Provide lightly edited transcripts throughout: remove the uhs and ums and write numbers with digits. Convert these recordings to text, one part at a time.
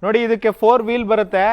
ನೋಡಿ ಇದಕ್ಕೆ 4 ವೀಲ್ ಬರುತ್ತೆ.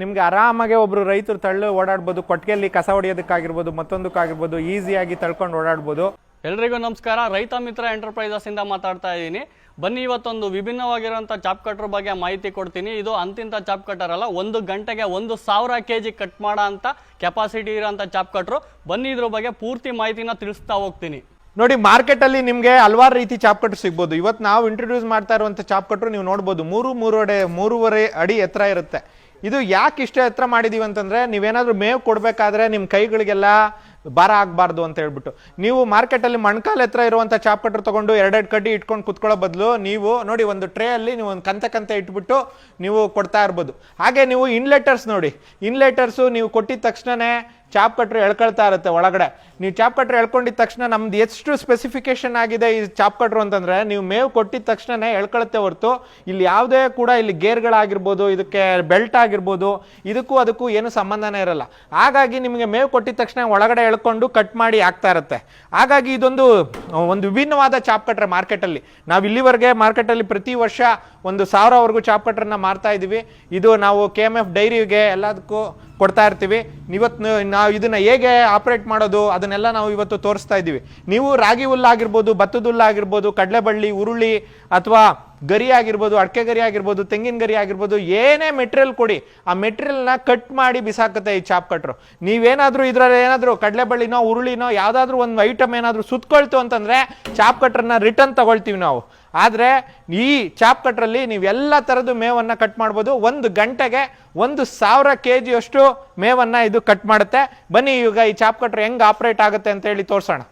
ನಿಮಗೆ ಆರಾಮಾಗಿ ಒಬ್ರು ರೈತರು ತಳ್ಳು ಓಡಾಡ್ಬೋದು, ಕೊಟ್ಟಿಗೆಯಲ್ಲಿ ಕಸ ಹೊಡೆಯೋದಕ್ಕಾಗಿರ್ಬೋದು, ಮತ್ತೊಂದಕ್ಕಾಗಿರ್ಬೋದು, ಈಸಿಯಾಗಿ ತಳ್ಕೊಂಡು ಓಡಾಡ್ಬೋದು. ಎಲ್ರಿಗೂ ನಮಸ್ಕಾರ. ರೈತ ಮಿತ್ರ ಎಂಟರ್ಪ್ರೈಸಸ್ ಇಂದ ಮಾತಾಡ್ತಾ ಇದ್ದೀನಿ. ಬನ್ನಿ, ಇವತ್ತೊಂದು ವಿಭಿನ್ನವಾಗಿರುವಂಥ ಚಾಪ್ ಕಟ್ರ್ ಬಗ್ಗೆ ಮಾಹಿತಿ ಕೊಡ್ತೀನಿ. ಇದು ಅಂತಿಂತ ಚಾಪ್ ಕಟ್ಟರ್ ಅಲ್ಲ, 1 ಗಂಟೆಗೆ 1000 kg ಕಟ್ ಮಾಡೋ ಅಂತ ಕೆಪಾಸಿಟಿ ಇರೋಂಥ ಚಾಪ್ ಕಟ್ರು. ಬನ್ನಿ, ಇದ್ರ ಬಗ್ಗೆ ಪೂರ್ತಿ ಮಾಹಿತಿನ ತಿಳಿಸ್ತಾ ಹೋಗ್ತೀನಿ. ನೋಡಿ, ಮಾರ್ಕೆಟ್ ಅಲ್ಲಿ ನಿಮಗೆ ಹಲವಾರು ರೀತಿ ಚಾಪ್ ಕಟ್ರು ಸಿಗ್ಬೋದು. ಇವತ್ತು ನಾವು ಇಂಟ್ರೊಡ್ಯೂಸ್ ಮಾಡ್ತಾ ಇರುವಂಥ ಚಾಪ್ ಕಟ್ರು ನೀವು ನೋಡ್ಬೋದು 3.5 ಅಡಿ ಎತ್ತರ ಇರುತ್ತೆ. ಇದು ಯಾಕೆ ಇಷ್ಟ ಎತ್ತರ ಮಾಡಿದೀವಿ ಅಂತಂದ್ರೆ, ನೀವೇನಾದ್ರೂ ಮೇವು ಕೊಡ್ಬೇಕಾದ್ರೆ ನಿಮ್ಮ ಕೈಗಳಿಗೆಲ್ಲ ಭಾರ ಆಗಬಾರ್ದು ಅಂತ ಹೇಳ್ಬಿಟ್ಟು ನೀವು ಮಾರ್ಕೆಟಲ್ಲಿ ಮಣ್ಕಾಲ್ ಎತ್ತರ ಇರುವಂಥ ಚಾಪ್ ಕಟ್ರ್ ತಗೊಂಡು 2 ಕಡ್ಡಿ ಇಟ್ಕೊಂಡು ಕುತ್ಕೊಳ್ಳೋ ಬದಲು ನೀವು ನೋಡಿ ಒಂದು ಟ್ರೇ ಅಲ್ಲಿ ನೀವು ಒಂದು ಕಂತೆ ಇಟ್ಬಿಟ್ಟು ನೀವು ಕೊಡ್ತಾ ಇರ್ಬೋದು. ಹಾಗೆ ನೀವು ಇನ್ಲೆಟರ್ಸ್ ನೋಡಿ, ಇನ್ಲೆಟರ್ಸು ನೀವು ಕೊಟ್ಟಿದ ತಕ್ಷಣನೇ ಚಾಪ್ ಕಟ್ರ್ ಎಳ್ಕೊಳ್ತಾ ಇರುತ್ತೆ ಒಳಗಡೆ. ನೀವು ಚಾಪ್ ಕಟ್ರ್ ಎಳ್ಕೊಂಡಿದ ತಕ್ಷಣ ನಮ್ದು ಎಷ್ಟು ಸ್ಪೆಸಿಫಿಕೇಶನ್ ಆಗಿದೆ ಈ ಚಾಪ್ ಕಟ್ರು ಅಂತಂದ್ರೆ, ನೀವು ಮೇವು ಕೊಟ್ಟಿದ ತಕ್ಷಣನೇ ಎಳ್ಕೊಳುತ್ತೆ ಹೊರತು ಇಲ್ಲಿ ಯಾವುದೇ ಕೂಡ ಇಲ್ಲಿ ಗೇರ್ಗಳಾಗಿರ್ಬೋದು, ಇದಕ್ಕೆ ಬೆಲ್ಟ್ ಆಗಿರ್ಬೋದು, ಇದಕ್ಕೂ ಅದಕ್ಕೂ ಏನು ಸಂಬಂಧನೇ ಇರಲ್ಲ. ಹಾಗಾಗಿ ನಿಮಗೆ ಮೇವು ಕೊಟ್ಟಿದ ತಕ್ಷಣ ಒಳಗಡೆ ಎಳ್ಕೊಂಡು ಕಟ್ ಮಾಡಿ ಆಗ್ತಾ ಇರುತ್ತೆ. ಹಾಗಾಗಿ ಇದೊಂದು ವಿಭಿನ್ನವಾದ ಚಾಪ್ ಕಟ್ರೆ ಮಾರ್ಕೆಟಲ್ಲಿ. ನಾವು ಇಲ್ಲಿವರೆಗೆ ಮಾರ್ಕೆಟಲ್ಲಿ ಪ್ರತಿ ವರ್ಷ 1000ವರೆಗೂ ಚಾಪ್ ಕಟ್ರನ್ನ ಮಾರ್ತಾ ಇದ್ದೀವಿ. ಇದು ನಾವು KMF ಡೈರಿಗೆ ಎಲ್ಲದಕ್ಕೂ ಕೊಡ್ತಾ ಇರ್ತೀವಿ. ಇವತ್ತು ನಾವು ಇದನ್ನ ಹೇಗೆ ಆಪರೇಟ್ ಮಾಡೋದು ಅದನ್ನೆಲ್ಲ ನಾವು ಇವತ್ತು ತೋರಿಸ್ತಾ ಇದ್ದೀವಿ. ನೀವು ರಾಗಿ ಹುಲ್ಲಾಗಿರ್ಬೋದು, ಭತ್ತದ ಹುಲ್ಲಾಗಿರ್ಬೋದು, ಕಡಲೆಬಳ್ಳಿ, ಉರುಳಿ ಅಥವಾ ಗರಿ ಆಗಿರ್ಬೋದು, ಅಡಕೆ ಗರಿ ಆಗಿರ್ಬೋದು, ತೆಂಗಿನ ಗರಿ ಆಗಿರ್ಬೋದು, ಏನೇ ಮೆಟೀರಿಯಲ್ ಕೊಡಿ, ಆ ಮೆಟೀರಿಯಲ್ನ ಕಟ್ ಮಾಡಿ ಬಿಸಾಕತ್ತೆ ಈ ಚಾಪ್ ಕಟ್ರು. ನೀವೇನಾದ್ರೂ ಇದ್ರಲ್ಲಿ ಏನಾದ್ರು ಕಡಲೆಬಳ್ಳಿನೋ ಉರುಳಿನೋ ಯಾವ್ದಾದ್ರು ಒಂದು ಐಟಮ್ ಏನಾದ್ರು ಸುತ್ಕೊಳ್ತು ಅಂತಂದ್ರೆ ಚಾಪ್ ಕಟ್ರನ್ನ ರಿಟರ್ನ್ ತಗೊಳ್ತೀವಿ ನಾವು. ಆದ್ರೆ ಈ ಚಾಪ್ ಕಟ್ರಲ್ಲಿ ನೀವೆಲ್ಲ ತರದ್ದು ಮೇವನ್ನ ಕಟ್ ಮಾಡ್ಬೋದು. 1 ಗಂಟೆಗೆ 1000 kg ಅಷ್ಟು ಮೇವನ್ನ ಇದು ಕಟ್ ಮಾಡುತ್ತೆ. ಬನ್ನಿ ಈಗ ಈ ಚಾಪ್ ಕಟ್ರ್ ಹೆಂಗ್ ಆಪರೇಟ್ ಆಗುತ್ತೆ ಅಂತ ಹೇಳಿ ತೋರ್ಸೋಣ.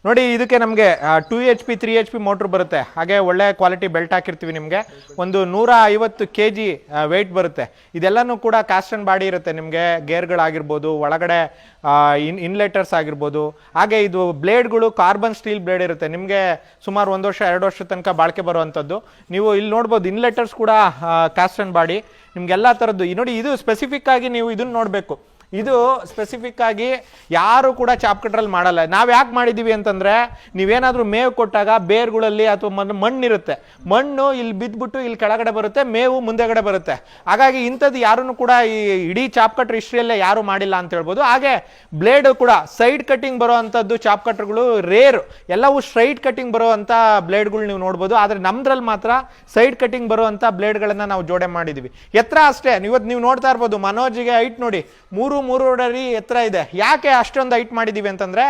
ನೋಡಿ, ಇದಕ್ಕೆ ನಮಗೆ 2 HP 3 HP ಮೋಟ್ರ್ ಬರುತ್ತೆ. ಹಾಗೆ ಒಳ್ಳೆ ಕ್ವಾಲಿಟಿ ಬೆಲ್ಟ್ ಹಾಕಿರ್ತೀವಿ. ನಿಮಗೆ ಒಂದು 150 kg ವೆಯ್ಟ್ ಬರುತ್ತೆ. ಇದೆಲ್ಲನೂ ಕೂಡ ಕಾಸ್ಟ್ ಅಂಡ್ ಬಾಡಿ ಇರುತ್ತೆ. ನಿಮಗೆ ಗೇರ್ಗಳಾಗಿರ್ಬೋದು, ಒಳಗಡೆ ಇನ್ಲೆಟರ್ಸ್ ಆಗಿರ್ಬೋದು, ಹಾಗೆ ಇದು ಬ್ಲೇಡ್ಗಳು ಕಾರ್ಬನ್ ಸ್ಟೀಲ್ ಬ್ಲೇಡ್ ಇರುತ್ತೆ. ನಿಮಗೆ ಸುಮಾರು 1 ವರ್ಷ 2 ವರ್ಷ ತನಕ ಬಾಳಿಕೆ ಬರುವಂಥದ್ದು. ನೀವು ಇಲ್ಲಿ ನೋಡ್ಬೋದು, ಇನ್ಲೆಟರ್ಸ್ ಕೂಡ ಕಾಸ್ಟ್ ಅಂಡ್ ಬಾಡಿ. ನಿಮ್ಗೆಲ್ಲ ಥರದ್ದು ನೋಡಿ, ಇದು ಸ್ಪೆಸಿಫಿಕ್ ಆಗಿ ನೀವು ಇದನ್ನ ನೋಡಬೇಕು. ಇದು ಸ್ಪೆಸಿಫಿಕ್ ಆಗಿ ಯಾರು ಕೂಡ ಚಾಪ್ ಕಟ್ರಲ್ಲಿ ಮಾಡಲ್ಲ. ನಾವು ಯಾಕೆ ಮಾಡಿದ್ದೀವಿ ಅಂತಂದ್ರೆ, ನೀವೇನಾದ್ರೂ ಮೇವು ಕೊಟ್ಟಾಗ ಬೇರ್ಗಳಲ್ಲಿ ಅಥವಾ ಮಣ್ಣಿರುತ್ತೆ, ಮಣ್ಣು ಇಲ್ಲಿ ಬಿದ್ದುಬಿಟ್ಟು ಇಲ್ಲಿ ಕೆಳಗಡೆ ಬರುತ್ತೆ, ಮೇವು ಮುಂದೆಗಡೆ ಬರುತ್ತೆ. ಹಾಗಾಗಿ ಇಂಥದ್ದು ಯಾರನ್ನು ಕೂಡ ಈ ಇಡೀ ಚಾಪ್ ಕಟ್ರ್ ಹಿಸ್ಟ್ರಿಯಲ್ಲೇ ಯಾರು ಮಾಡಿಲ್ಲ ಅಂತ ಹೇಳ್ಬೋದು. ಹಾಗೆ ಬ್ಲೇಡ್ ಕೂಡ ಸೈಡ್ ಕಟಿಂಗ್ ಬರೋ ಅಂಥದ್ದು ಚಾಪ್ ಕಟ್ರ್ಗಳು ರೇರ್. ಎಲ್ಲವೂ ಸ್ಟ್ರೈಟ್ ಕಟಿಂಗ್ ಬರುವಂಥ ಬ್ಲೇಡ್ಗಳು ನೀವು ನೋಡ್ಬೋದು. ಆದರೆ ನಮ್ದ್ರಲ್ಲಿ ಮಾತ್ರ ಸೈಡ್ ಕಟಿಂಗ್ ಬರುವಂಥ ಬ್ಲೇಡ್ಗಳನ್ನ ನಾವು ಜೋಡೆ ಮಾಡಿದ್ದೀವಿ. ಎತ್ತರ ಅಷ್ಟೇ, ಇವತ್ತು ನೀವು ನೋಡ್ತಾ ಇರ್ಬೋದು, ಮನೋಜ್ಗೆ ಹೈಟ್ ನೋಡಿ 3 ಅಡಿ ಎತ್ತರ ಇದೆ. ಯಾಕೆ ಅಷ್ಟೊಂದು ಹೈಟ್ ಮಾಡಿದೀವಿ ಅಂತಂದ್ರೆ,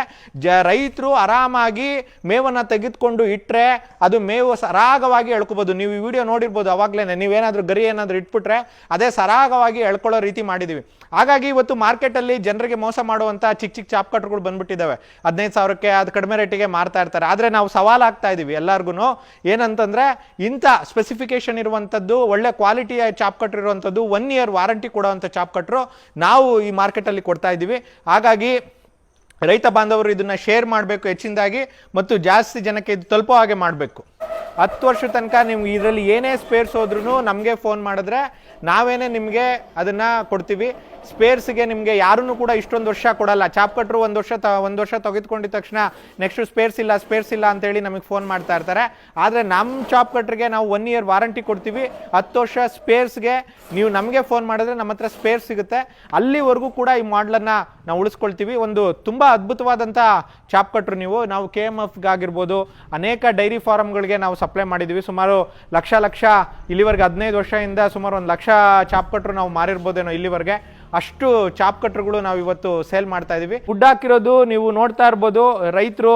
ರೈತರು ಆರಾಮಾಗಿ ಮೇವನ್ನ ತೆಗೆದುಕೊಂಡು ಇಟ್ರೆ ಅದು ಮೇವು ಸರಾಗವಾಗಿ ಎಳ್ಕೋಬಹುದು. ನೀವು ಈ ವಿಡಿಯೋ ನೋಡಿರ್ಬೋದು, ಅವಾಗ್ಲೇನೆ ನೀವೇನಾದ್ರೂ ಗರಿ ಏನಾದ್ರೂ ಇಟ್ಬಿಟ್ರೆ ಅದೇ ಸರಾಗವಾಗಿ ಎಳ್ಕೊಳ್ಳೋ ರೀತಿ ಮಾಡಿದೀವಿ. ಹಾಗಾಗಿ ಇವತ್ತು ಮಾರ್ಕೆಟ್ ಅಲ್ಲಿ ಜನರಿಗೆ ಮೋಸ ಮಾಡುವಂತ ಚಿಕ್ಕ ಚಾಪ್ ಕಟ್ರ್ಗಳು ಬಂದ್ಬಿಟ್ಟಿದ್ದಾವೆ. 15,000ಕ್ಕೆ ಅದು ಕಡಿಮೆ ರೇಟಿಗೆ ಮಾರ್ತಾ ಇರ್ತಾರೆ. ಆದ್ರೆ ನಾವು ಸವಾಲ್ ಆಗ್ತಾ ಇದೀವಿ ಎಲ್ಲಾರ್ಗು, ಏನಂತಂದ್ರೆ ಇಂಥ ಸ್ಪೆಸಿಫಿಕೇಶನ್ ಇರುವಂತದ್ದು, ಒಳ್ಳೆ ಕ್ವಾಲಿಟಿಯ ಚಾಪ್ ಕಟ್ರ್ ಇರುವಂತದ್ದು, 1 year ವಾರಂಟಿ ಕೊಡುವಂತ ಚಾಪ್ ಕಟ್ರು ನಾವು ಈ ಮಾರ್ಕೆಟ್ ಅಲ್ಲಿ ಕೊಡ್ತಾ ಇದ್ದೀವಿ. ಹಾಗಾಗಿ ರೈತ ಬಾಂಧವರು ಇದನ್ನ ಶೇರ್ ಮಾಡಬೇಕು ಹೆಚ್ಚಿನದಾಗಿ, ಮತ್ತು ಜಾಸ್ತಿ ಜನಕ್ಕೆ ಇದು ತಲುಪೋ ಹಾಗೆ ಮಾಡಬೇಕು. 10 ವರ್ಷ ತನಕ ನಿಮ್ಗೆ ಇದರಲ್ಲಿ ಏನೇ ಸ್ಪೇರ್ಸ್ ಹೋದ್ರೂ ನಮಗೆ ಫೋನ್ ಮಾಡಿದ್ರೆ ನಾವೇನೇ ನಿಮಗೆ ಅದನ್ನ ಕೊಡ್ತೀವಿ. ಸ್ಪೇರ್ಸ್ಗೆ ನಿಮಗೆ ಯಾರೂ ಕೂಡ ಇಷ್ಟೊಂದು ವರ್ಷ ಕೊಡಲ್ಲ. ಚಾಪ್ ಕಟ್ರು 1 ವರ್ಷ ತೆಗೆದುಕೊಂಡಿದ ತಕ್ಷಣ ನೆಕ್ಸ್ಟ್ ಸ್ಪೇರ್ಸ್ ಇಲ್ಲ ಅಂತೇಳಿ ನಮಗೆ ಫೋನ್ ಮಾಡ್ತಾ ಇರ್ತಾರೆ. ಆದರೆ ನಮ್ಮ ಚಾಪ್ ಕಟ್ರಿಗೆ ನಾವು 1 year ವಾರಂಟಿ ಕೊಡ್ತೀವಿ. 10 ವರ್ಷ ಸ್ಪೇರ್ಸ್ಗೆ ನೀವು ನಮಗೆ ಫೋನ್ ಮಾಡಿದ್ರೆ ನಮ್ಮ ಹತ್ರ ಸ್ಪೇರ್ಸ್ ಸಿಗುತ್ತೆ. ಅಲ್ಲಿವರೆಗೂ ಕೂಡ ಈ ಮಾಡಲನ್ನು ನಾವು ಉಳಿಸ್ಕೊಳ್ತೀವಿ. ಒಂದು ತುಂಬ ಅದ್ಭುತವಾದಂಥ ಚಾಪ್ ಕಟ್ರು. ನಾವು KMFಗಾಗಿರ್ಬೋದು, ಅನೇಕ ಡೈರಿ ಫಾರ್ಮ್ಗಳಿಗೆ ನಾವು ಸಪ್ಲೈ ಮಾಡಿದ್ದೀವಿ. ಸುಮಾರು ಲಕ್ಷ ಇಲ್ಲಿವರೆಗೆ 15 ವರ್ಷದಿಂದ ಸುಮಾರು 1 ಲಕ್ಷ ಚಾಪ್ ಕಟ್ರು ನಾವು ಮಾರಿರ್ಬೋದೇನೋ ಇಲ್ಲಿವರೆಗೆ. ಅಷ್ಟು ಚಾಪ್ ಕಟ್ರ್ಗಳು ನಾವು ಇವತ್ತು ಸೇಲ್ ಮಾಡ್ತಾ ಇದೀವಿ. ವುಡ್ ಹಾಕಿರೋದು ನೀವು ನೋಡ್ತಾ ಇರ್ಬೋದು. ರೈತರು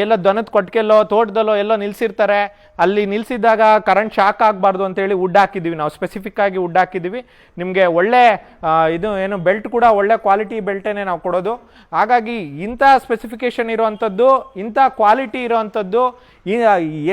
ಎಲ್ಲ ದನದ ಕೊಟ್ಟಿಗೆಲ್ಲೋ ತೋಟದಲ್ಲೋ ಎಲ್ಲೋ ನಿಲ್ಸಿರ್ತಾರೆ. ಅಲ್ಲಿ ನಿಲ್ಸಿದಾಗ ಕರೆಂಟ್ ಶಾಕ್ ಆಗಬಾರ್ದು ಅಂತೇಳಿ ವುಡ್ ಹಾಕಿದ್ದೀವಿ. ನಾವು ಸ್ಪೆಸಿಫಿಕ್ ಆಗಿ ವುಡ್ ಹಾಕಿದ್ದೀವಿ. ನಿಮಗೆ ಒಳ್ಳೆ ಇದು ಏನು ಬೆಲ್ಟ್ ಕೂಡ ಒಳ್ಳೆ ಕ್ವಾಲಿಟಿ ಬೆಲ್ಟೇನೆ ನಾವು ಕೊಡೋದು. ಹಾಗಾಗಿ ಇಂಥ ಸ್ಪೆಸಿಫಿಕೇಶನ್ ಇರುವಂಥದ್ದು, ಇಂಥ ಕ್ವಾಲಿಟಿ ಇರೋವಂಥದ್ದು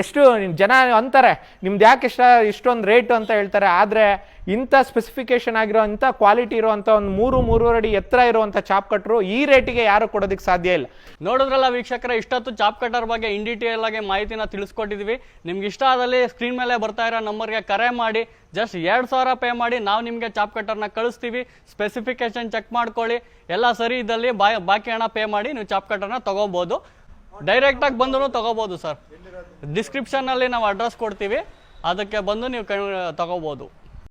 ಎಷ್ಟು ಜನ ಅಂತಾರೆ, ನಿಮ್ದು ಯಾಕೆ ಇಷ್ಟೊಂದು ರೇಟ್ ಅಂತ ಹೇಳ್ತಾರೆ. ಆದರೆ ಇಂಥ ಸ್ಪೆಸಿಫಿಕೇಶನ್ ಆಗಿರೋ ಇಂಥ ಕ್ವಾಲಿಟಿ ಇರುವಂಥ ಒಂದು 3 ಅಡಿ ಎತ್ತರ ಇರುವಂಥ ಚಾಪ್ ಕಟ್ರು ಈ ರೇಟಿಗೆ ಯಾರು ಕೊಡೋದಕ್ಕೆ ಸಾಧ್ಯ ಇಲ್ಲ. ನೋಡಿದ್ರಲ್ಲ ವೀಕ್ಷಕರ, ಇಷ್ಟೊತ್ತು ಚಾಪ್ ಕಟರ್ ಬಗ್ಗೆ ಇನ್ ಡೀಟೇಲ್ ಆಗಿ ಮಾಹಿತಿನ ತಿಳಿಸ್ಕೊಟ್ಟಿದ್ವಿ. ನಿಮ್ಗೆ ಇಷ್ಟ ಆದಲ್ಲಿ ಸ್ಕ್ರೀನ್ ಮೇಲೆ ಬರ್ತಾ ಇರೋ ನಂಬರ್ಗೆ ಕರೆ ಮಾಡಿ ಜಸ್ಟ್ 2000 ಪೇ ಮಾಡಿ ನಾವು ನಿಮಗೆ ಚಾಪ್ ಕಟರ್ನ ಕಳಿಸ್ತೀವಿ. ಸ್ಪೆಸಿಫಿಕೇಶನ್ ಚೆಕ್ ಮಾಡ್ಕೊಳ್ಳಿ, ಎಲ್ಲ ಸರಿ ಇದ್ದಲ್ಲಿ ಬಾಕಿ ಹಣ ಪೇ ಮಾಡಿ ನೀವು ಚಾಪ್ ಕಟರ್ನ ತಗೋಬಹುದು. ಡೈರೆಕ್ಟಾಗಿ ಬಂದು ತಗೋಬಹುದು ಸರ್. ಡಿಸ್ಕ್ರಿಪ್ಷನ್ನಲ್ಲಿ ನಾವು ಅಡ್ರೆಸ್ ಕೊಡ್ತೀವಿ, ಅದಕ್ಕೆ ಬಂದು ನೀವು ತಗೋಬಹುದು.